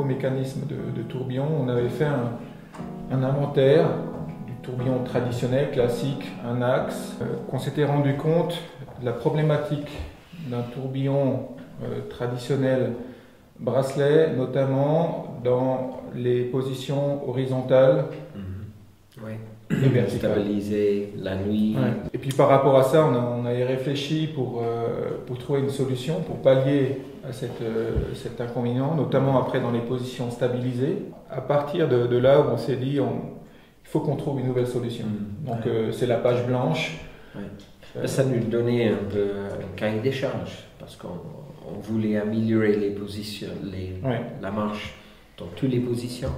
mécanisme de tourbillon, on avait fait un inventaire du tourbillon traditionnel, classique, un axe, qu'on s'était rendu compte de la problématique d'un tourbillon traditionnel bracelet, notamment dans les positions horizontales Ouais. et verticales. Stabiliser la nuit. Ouais. Et puis par rapport à ça, on a y réfléchi pour trouver une solution, pour pallier à cet inconvénient, notamment après dans les positions stabilisées. À partir de là où on s'est dit, il faut qu'on trouve une nouvelle solution. Donc c'est la page blanche. Ouais. Ça nous donnait un peu un cahier des charges, parce qu'on voulait améliorer les positions, la marche dans toutes les positions.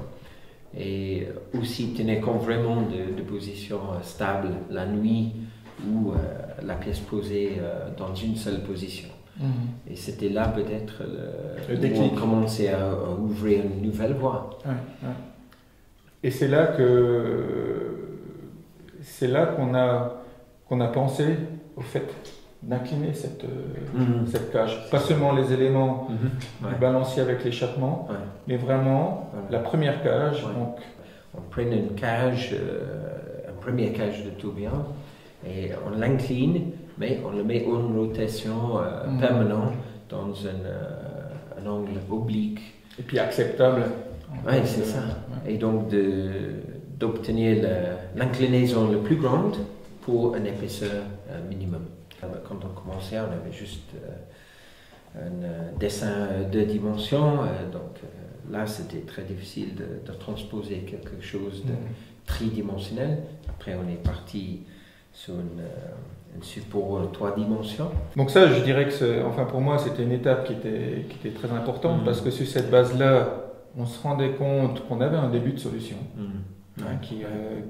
Et aussi tenir compte vraiment de positions stables la nuit ou la pièce posée dans une seule position. Et c'était là peut-être où on commençait à ouvrir une nouvelle voie. Et c'est là qu'on a pensé au fait d'incliner cette cage. Pas seulement les éléments du balancier avec l'échappement, mais vraiment la première cage. Donc, on prenait une cage, une première cage de tourbillon, et on l'incline, mais on le met en rotation permanente dans un angle oblique. Et puis acceptable. Oui, c'est ça. Et donc d'obtenir l'inclinaison la plus grande pour une épaisseur minimum. Quand on commençait, on avait juste un dessin de dimensions, donc là c'était très difficile de transposer quelque chose de tridimensionnel. Après on est parti sur un support 3 dimensions. Donc ça, je dirais que pour moi c'était une étape qui était très importante, parce que sur cette base-là, on se rendait compte qu'on avait un début de solution qui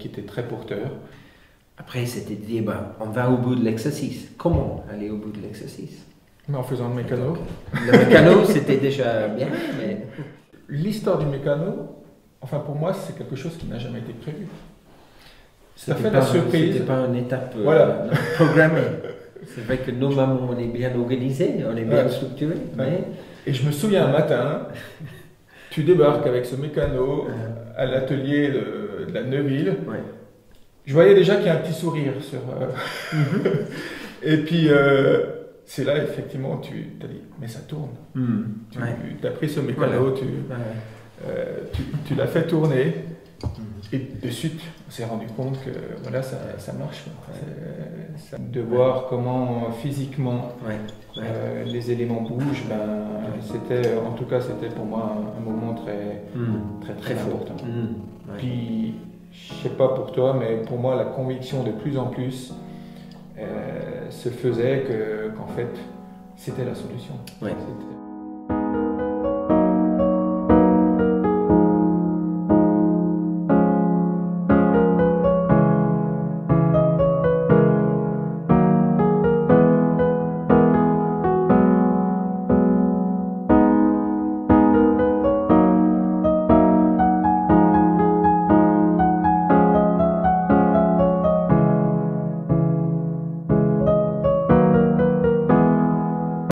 était très porteur. Après, c'était de dire, on va au bout de l'exercice. Comment aller au bout de l'exercice? Mais en faisant le mécano. Le mécano, c'était déjà bien, mais... L'histoire du mécano, pour moi, c'est quelque chose qui n'a jamais été prévu. Ça fait la surprise. C'était pas une étape programmée. C'est vrai que normalement, on est bien organisé, on est bien structuré, mais... Et je me souviens un matin, tu débarques avec ce mécano à l'atelier de la Neuville. Je voyais déjà qu'il y a un petit sourire sur... Et puis, c'est là, effectivement, tu t'as dit, mais ça tourne. Tu as pris ce mécano, tu l'as fait tourner, et de suite, on s'est rendu compte que ça marche. De voir comment physiquement les éléments bougent, en tout cas, c'était pour moi un moment très important. Puis, je ne sais pas pour toi, mais pour moi, la conviction de plus en plus se faisait qu'en fait, c'était la solution.